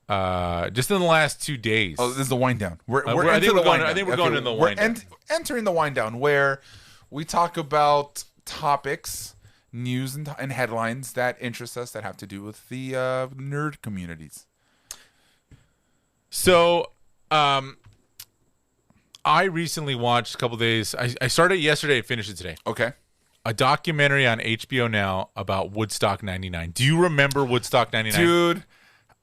just in the last 2 days. Oh, this is the wind down. We're I into think the we're going. wind I down. think we're going in the wind down. Entering the wind down, where we talk about topics, news, and headlines that interest us that have to do with the nerd communities. So, I recently watched a couple days. I started yesterday and finished it today. Okay. A documentary on HBO Now about Woodstock '99. Do you remember Woodstock '99? Dude,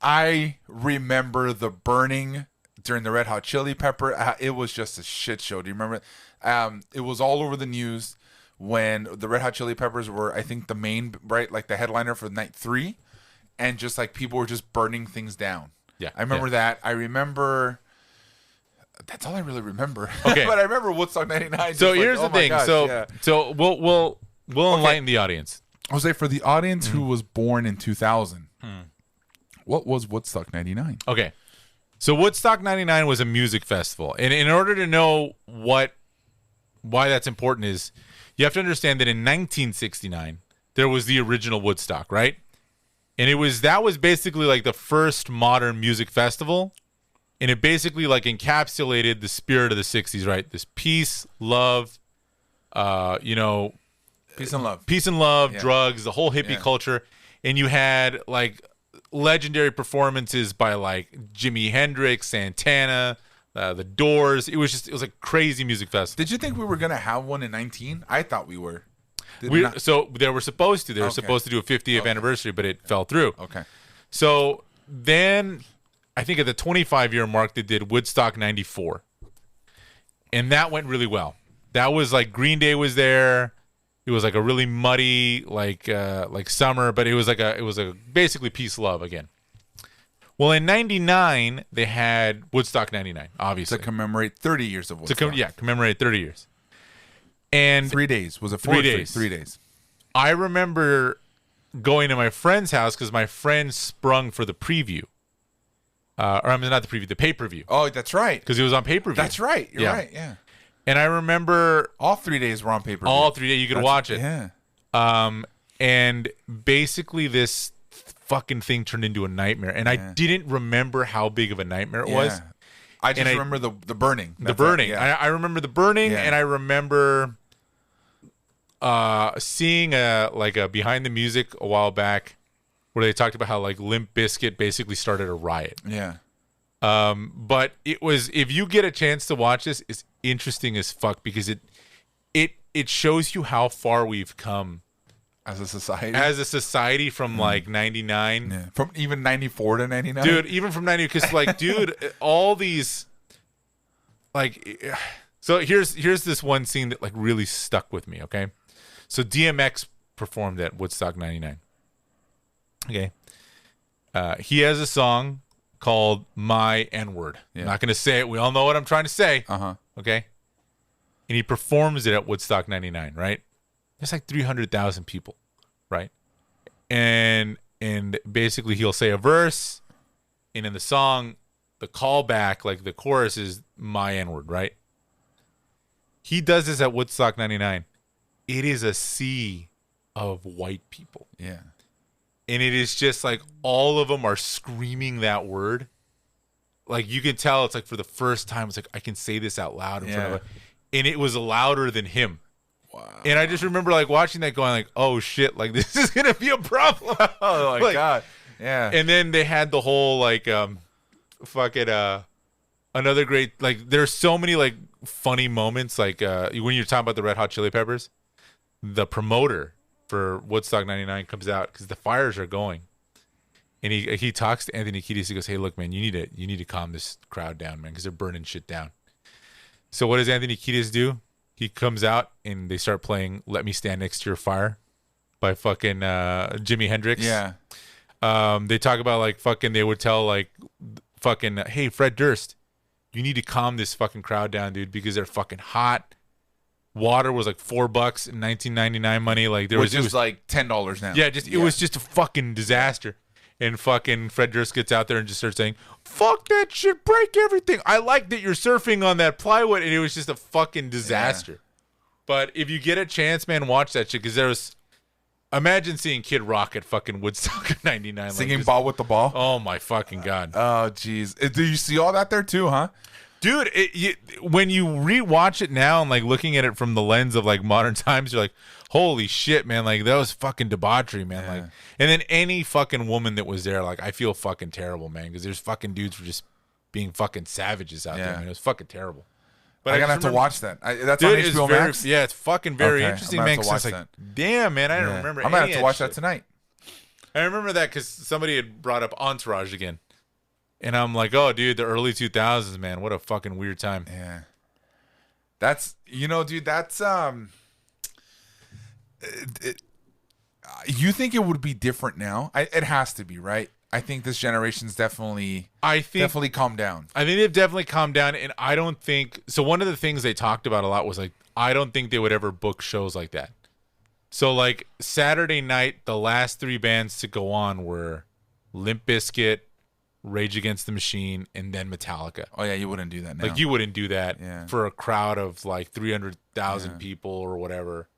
I remember the burning during the Red Hot Chili Pepper. It was just a shit show. Do you remember? It was all over the news when the Red Hot Chili Peppers were, I think, the main, right, like the headliner for night 3, and just like people were just burning things down. Yeah, I remember that. I remember. That's all I really remember. Okay. But I remember Woodstock '99. So here's the thing. Gosh, so yeah. so we'll enlighten the audience. I'll say for the audience who was born in 2000, what was Woodstock '99? Okay. So Woodstock '99 was a music festival. And in order to know why that's important is you have to understand that in 1969 there was the original Woodstock, right? And that was basically like the first modern music festival. And it basically like encapsulated the spirit of the 60s, right? This peace, love, Peace and love. peace and love, Yeah. drugs, the whole hippie Yeah. culture. And you had like legendary performances by like Jimi Hendrix, Santana, the Doors. It was like crazy music festival. Did you think we were gonna have one in 19? I thought we were. Did we not? So they were supposed to. They were Okay. supposed to do a 50th anniversary, but it fell through. Okay. So then I think at the 25-year mark, they did Woodstock 94. And that went really well. That was like Green Day was there. It was like a really muddy, like summer, but it was a basically peace, love again. Well, in 99, they had Woodstock 99, obviously. To commemorate 30 years of Woodstock. Commemorate 30 years. And 3 days. Was it 4 3 or 3? days. 3 days. I remember going to my friend's house because my friend sprung for the preview. Not the preview, the pay-per-view. Oh, that's right. Because it was on pay-per-view. That's right. You're Yeah. right. Yeah. And I remember All 3 days were on paper. all 3 days you could watch it. Yeah. And basically this fucking thing turned into a nightmare. And I didn't remember how big of a nightmare it was. I just And remember the burning. The That's burning. it, yeah. I remember the burning, Yeah. and I remember seeing a behind the music a while back where they talked about how like Limp Bizkit basically started a riot. Yeah. But it was, if you get a chance to watch this, it's interesting as fuck because it shows you how far we've come As a society. as a society from like 99. Yeah. From even 94 to 99. Dude, even from 90, because like, dude, all these, like, so here's this one scene that like really stuck with me. Okay, so DMX performed at Woodstock '99. Okay, he has a song called "My N-Word." Yeah. I'm not gonna say it. We all know what I'm trying to say. Uh-huh. Okay, and he performs it at Woodstock '99. Right, there's like 300,000 people. Right, and basically he'll say a verse, and in the song, the callback, like the chorus, is "My N-Word," right? He does this at Woodstock '99. It is a sea of white people. Yeah. And it is just like all of them are screaming that word. Like you can tell it's like for the first time, it's like I can say this out loud in front of it. And it was louder than him. Wow. And I just remember like watching that going like, oh shit, like this is going to be a problem. Oh my like, God. Yeah. And then they had the whole like another great, like there's so many like funny moments. Like when you're talking about the Red Hot Chili Peppers, the promoter for Woodstock 99 comes out because the fires are going. And he talks to Anthony Kiedis. He goes, hey, look, man, you need to calm this crowd down, man, because they're burning shit down. So what does Anthony Kiedis do? He comes out and they start playing "Let Me Stand Next to Your Fire" by fucking Jimi Hendrix. Yeah. They talk about like fucking. They would tell like fucking, hey, Fred Durst, you need to calm this fucking crowd down, dude, because they're fucking hot. Water was like $4 in 1999 money. Like there Which was is like $10 now. yeah, it was just a fucking disaster. And fucking Fred Durst gets out there and just starts saying, fuck that shit, break everything. I like that you're surfing on that plywood. And it was just a fucking disaster. Yeah. But if you get a chance, man, watch that shit. Because imagine seeing Kid Rock at fucking Woodstock 99. Singing Ball with the Ball. Oh, my fucking God. Oh, jeez. Do you see all that there too, huh? Dude, when you rewatch it now and like looking at it from the lens of like modern times, you're like, holy shit, man! Like that was fucking debauchery, man. Yeah. Like, and then any fucking woman that was there, like, I feel fucking terrible, man, because there's fucking dudes who were just being fucking savages out there, man. It was fucking terrible. But I gotta have to watch that. That's on HBO Max. Yeah, it's fucking very interesting, man. Cause it's like, damn, man, I don't remember. I'm gonna have to watch that tonight. I remember that because somebody had brought up Entourage again. And I'm like, oh, dude, the early 2000s, man. What a fucking weird time. Yeah. That's, dude, that's, you think it would be different now? It has to be, right? I think this generation's definitely calmed down. I think they've definitely calmed down. And I don't think, so one of the things they talked about a lot was like, I don't think they would ever book shows like that. So like Saturday night, the last 3 bands to go on were Limp Bizkit, Rage Against the Machine, and then Metallica. Oh yeah, you wouldn't do that now. Like you wouldn't do that for a crowd of like 300,000 people or whatever,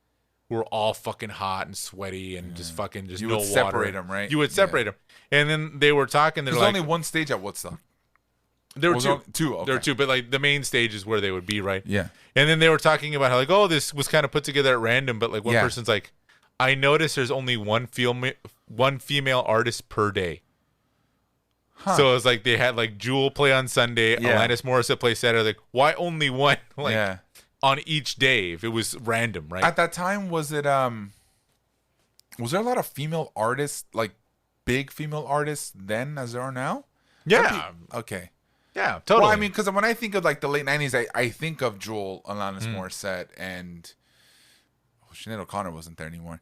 who are all fucking hot and sweaty and just fucking just no water. You would separate them, right? You would separate them. And then they were talking. There's like, only one stage at Woodstock. There were two. Okay. There were 2, but like the main stage is where they would be, right? Yeah. And then they were talking about how like, oh, this was kind of put together at random, but like one person's like, I noticed there's only one female artist per day. Huh. So it was like they had like Jewel play on Sunday, Alanis Morissette play Saturday. Like, why only one? Like on each day if it was random, right? At that time, was it was there a lot of female artists, like big female artists then as there are now? Yeah. Okay. Yeah, totally. Well, I mean, because when I think of like the late 90s, I think of Jewel, Alanis Morissette, and Sinead O'Connor wasn't there anymore.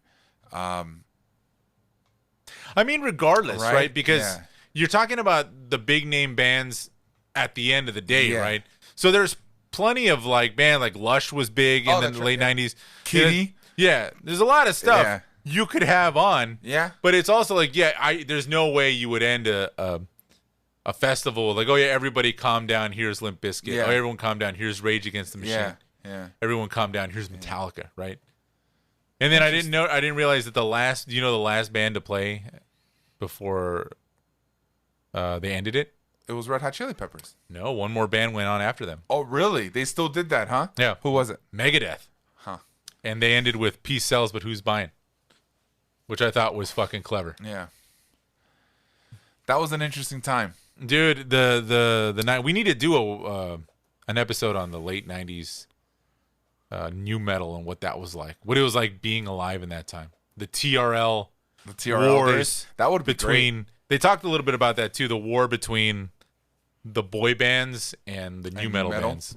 I mean, regardless, right? Because you're talking about the big name bands at the end of the day, right? So there's plenty of like band like Lush was big in the late 90s. Kitty. Yeah, there's a lot of stuff you could have on. Yeah. But it's also like, there's no way you would end a festival with like, oh yeah, everybody calm down, here's Limp Bizkit. Oh, everyone calm down, here's Rage Against the Machine. Yeah. Everyone calm down, here's Metallica, right? And then I didn't realize that the last band to play before they ended it? It was Red Hot Chili Peppers. No, one more band went on after them. Oh, really? They still did that, huh? Yeah. Who was it? Megadeth. Huh. And they ended with Peace Sells, but who's buying? Which I thought was fucking clever. Yeah. That was an interesting time. Dude, the night we need to do an episode on the late 90s new metal and what that was like. What it was like being alive in that time. The TRL wars days. That would be between great. They talked a little bit about that too, the war between the boy bands and the new metal bands.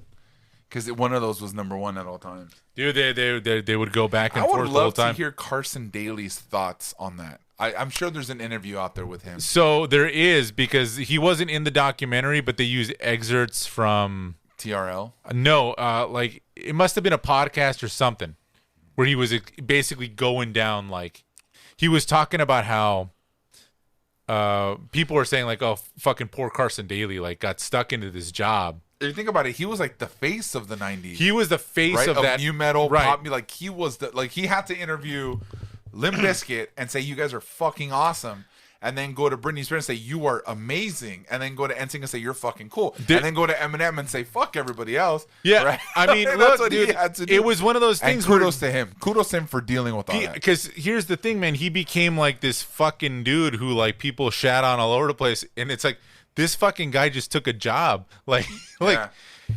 Because one of those was number 1 at all times. Dude, they would go back and forth the whole time. I would love to hear Carson Daly's thoughts on that. I'm sure there's an interview out there with him. So there is, because he wasn't in the documentary, but they used excerpts from TRL. No, like it must have been a podcast or something where he was basically going down, like he was talking about how people were saying like, oh, fucking poor Carson Daly, like got stuck into this job. If you think about it, he was like the face of the 90s. He was the face of that new metal, right? pop, like he was he had to interview Limp Bizkit and say you guys are fucking awesome, and then go to Britney Spears and say you are amazing, and then go to NSYNC and say you're fucking cool, and then go to Eminem and say fuck everybody else. Yeah, right? I mean, That's look, what he dude, had to do. it was one of those things. And kudos to him. Kudos to him for dealing with all that. Because here's the thing, man. He became like this fucking dude who like people shat on all over the place, and it's like this fucking guy just took a job, like. Yeah.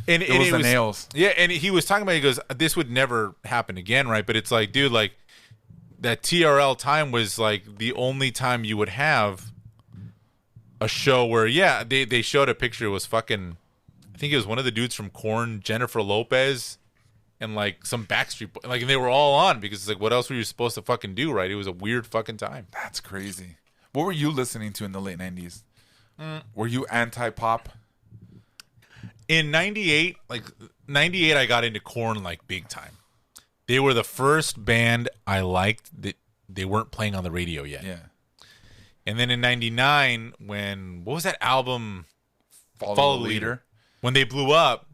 And it was the nails. Yeah, and he was talking about. He goes, "This would never happen again, right?" But it's like, dude, like that TRL time was like the only time you would have a show where, yeah, they showed a picture. It was fucking, I think it was one of the dudes from Korn, Jennifer Lopez, and like some Backstreet, like, and they were all on because it's like, what else were you supposed to fucking do, right? It was a weird fucking time. That's crazy. What were you listening to in the late 90s? Were you anti-pop? In 98, I got into Korn like big time. They were the first band I liked that they weren't playing on the radio yet. Yeah. And then in 99, what was that album? Follow the Leader. When they blew up,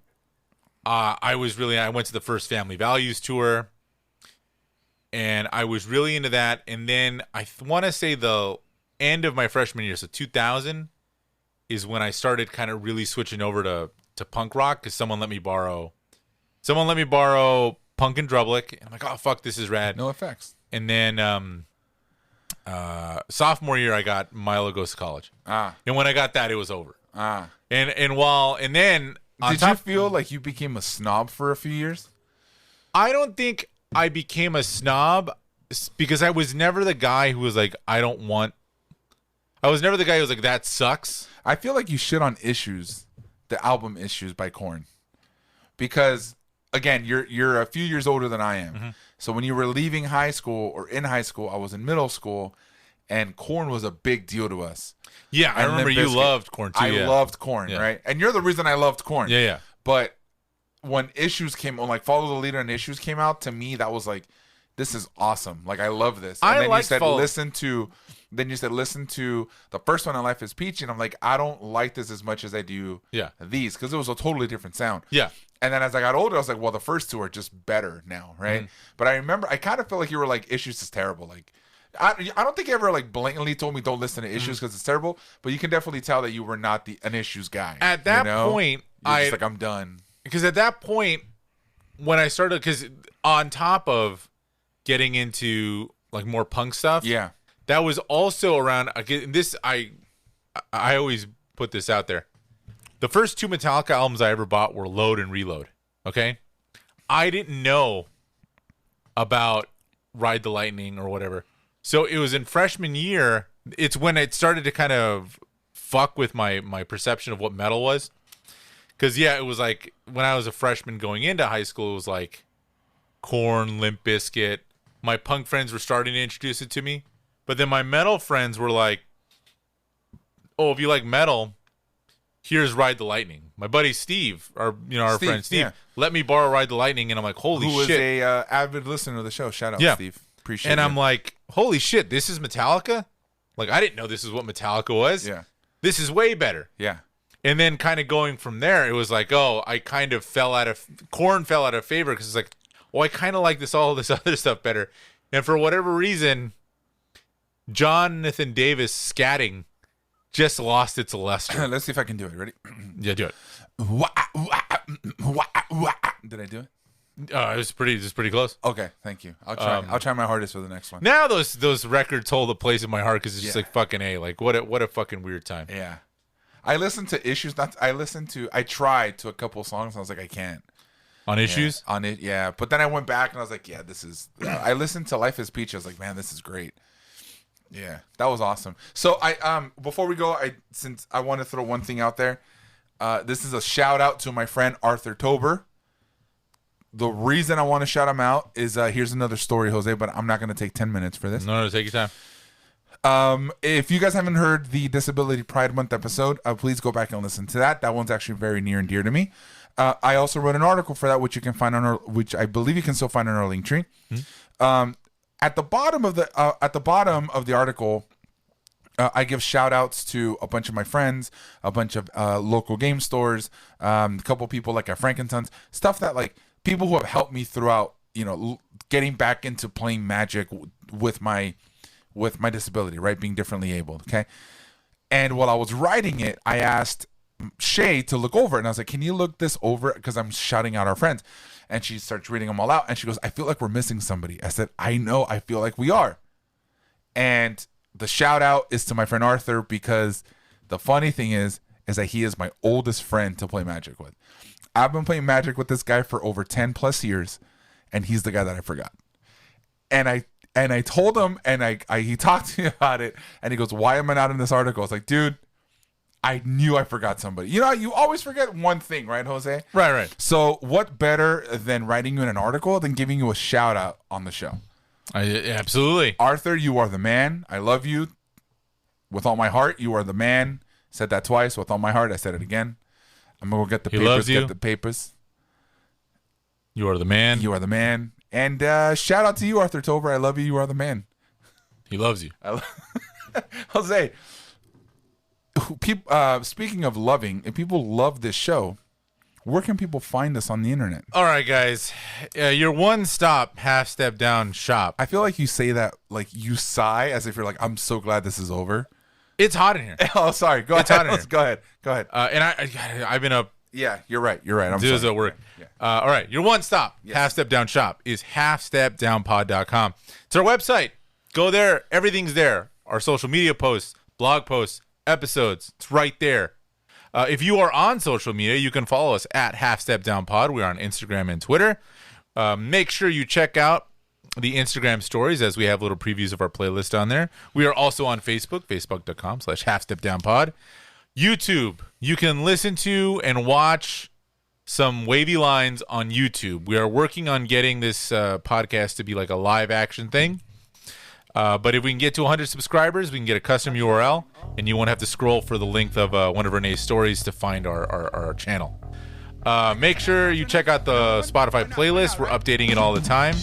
I went to the first Family Values tour, and I was really into that. And then I want to say the end of my freshman year, so 2000, is when I started kind of really switching over to punk rock because someone let me borrow Punk and Drublic. And I'm like, oh fuck, this is rad. No effects. And then sophomore year I got Milo Goes to College. And when I got that, it was over. And then did you feel like you became a snob for a few years? I don't think I became a snob because I was never the guy who was like, I was never the guy who was like, that sucks. I feel like you shit on Issues, the album Issues by Korn, because again, you're a few years older than I am. Mm-hmm. So when you were leaving high school or in high school, I was in middle school, and Korn was a big deal to us. Yeah, I remember you loved Korn too. I loved Korn, right? And you're the reason I loved Korn. Yeah. But when Issues came on, like Follow the Leader and Issues came out, to me that was like, this is awesome. Like, I love this. And then you said listen to the first one on Life is Peachy, and I'm like, I don't like this as much as I do these, because it was a totally different sound. Yeah. And then as I got older, I was like, well, the first two are just better now, right? Mm-hmm. But I remember, I kind of felt like you were like, Issues is terrible. Like, I don't think you ever like blatantly told me don't listen to Issues because it's terrible, but you can definitely tell that you were not an Issues guy. At that point, you're just like, I'm done. Because at that point, when I started, because on top of getting into like more punk stuff, that was also around this. I always put this out there. The first two Metallica albums I ever bought were Load and Reload. Okay, I didn't know about Ride the Lightning or whatever, so it was in freshman year. It's when it started to kind of fuck with my perception of what metal was. Because it was like when I was a freshman going into high school, it was like Korn, Limp Bizkit. My punk friends were starting to introduce it to me. But then my metal friends were like, oh, if you like metal, here's Ride the Lightning. My buddy Steve, our friend Steve, let me borrow Ride the Lightning. And I'm like, holy shit. Who was a avid listener of the show. Shout out, Steve. Appreciate it. And I'm like, holy shit, this is Metallica? Like, I didn't know this is what Metallica was. Yeah. This is way better. Yeah. And then kind of going from there, it was like, oh, I kind of Korn fell out of favor because it's like, I kind of like all this other stuff better. And for whatever reason, Jonathan Davis scatting just lost its luster. Let's see if I can do it. Ready? Yeah, do it. Did I do it? It was pretty close. Okay, thank you. I'll try my hardest for the next one. Now those records hold a place in my heart because it's just like fucking A. Like what a fucking weird time. Yeah. I listened to Issues. I tried to a couple songs. And I was like, I can't. On Issues? On it, yeah. But then I went back and I was like, yeah, this is. I listened to Life is Peach. I was like, man, this is great. Yeah, that was awesome. So before we go, since I want to throw one thing out there, this is a shout out to my friend Arthur Tober. The reason I want to shout him out is here's another story, Jose, but I'm not going to take 10 minutes for this. No, take your time. If you guys haven't heard the Disability Pride Month episode, please go back and listen to that. That one's actually very near and dear to me. I also wrote an article for that, which you can find which I believe you can still find on our link tree. Mm-hmm. At the bottom of the article, I give shout outs to a bunch of my friends, a bunch of local game stores, a couple people like at Frankentons, stuff that like people who have helped me throughout getting back into playing Magic with my disability, right? Being differently abled. Okay. And while I was writing it, I asked Shay to look over it. And I was like, can you look this over? Because I'm shouting out our friends. And she starts reading them all out. And she goes, I feel like we're missing somebody. I said, I know. I feel like we are. And the shout out is to my friend Arthur, because the funny thing is that he is my oldest friend to play Magic with. I've been playing Magic with this guy for over 10 plus years. And he's the guy that I forgot. And I told him, and he talked to me about it. And he goes, why am I not in this article? I was like, dude, I knew I forgot somebody. You know, you always forget one thing, right, Jose? Right. So what better than writing you in an article than giving you a shout out on the show? Absolutely. Arthur, you are the man. I love you with all my heart. You are the man. Said that twice. With all my heart. I said it again. I'm going to go get the papers. Loves you. Get the papers. You are the man. You are the man. And shout out to you, Arthur Tober. I love you. You are the man. He loves you. Jose, people, speaking of loving, if people love this show, where can people find us on the internet? All right, guys. Your one-stop half-step down shop. I feel like you say that, like you sigh as if you're like, I'm so glad this is over. It's hot in here. Oh, sorry. Go ahead. Go ahead. And I've been up. Yeah, you're right. I'm This sorry. at work. Yeah. All right. Your one-stop half-step down shop is halfstepdownpod.com. It's our website. Go there. Everything's there. Our social media posts, blog posts, episodes. It's right there. If you are on social media, you can follow us at halfstepdownpod. We're on Instagram and Twitter. Make sure you check out the Instagram stories, as we have little previews of our playlist on there. We are also on Facebook, facebook.com/halfstepdownpod. YouTube, you can listen to and watch some wavy lines on YouTube. We are working on getting this podcast to be like a live action thing. But if we can get to 100 subscribers, we can get a custom URL, and you won't have to scroll for the length of one of Renee's stories to find our channel. Make sure you check out the Spotify playlist. We're updating it all the time.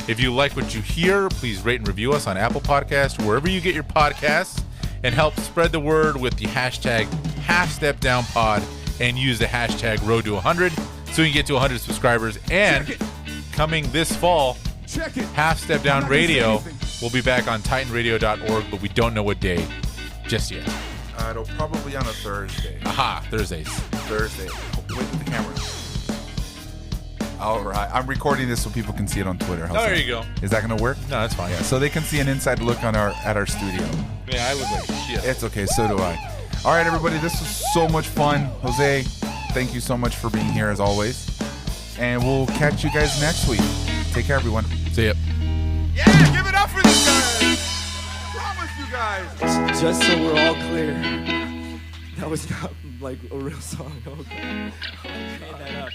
If you like what you hear, please rate and review us on Apple Podcasts, wherever you get your podcasts, and help spread the word with the hashtag HalfStepDownPod, and use the hashtag Road to 100 so we can get to 100 subscribers. And coming this fall, Half Step Down Radio will be back on TitanRadio.org, but we don't know what day just yet. It'll probably be on a Thursday. Aha, Thursday. Wait with the camera. All right. I'm recording this so people can see it on Twitter. Oh, there you go. Is that going to work? No, that's fine. Yeah, so they can see an inside look on at our studio. Yeah, I look like shit. It's okay. So do I. All right, everybody. This was so much fun. Jose, thank you so much for being here as always. And we'll catch you guys next week. Take care, everyone. See ya. Yeah, give it up for this guy. I promise you guys. Just so we're all clear, that was not like a real song. Okay. I made that up.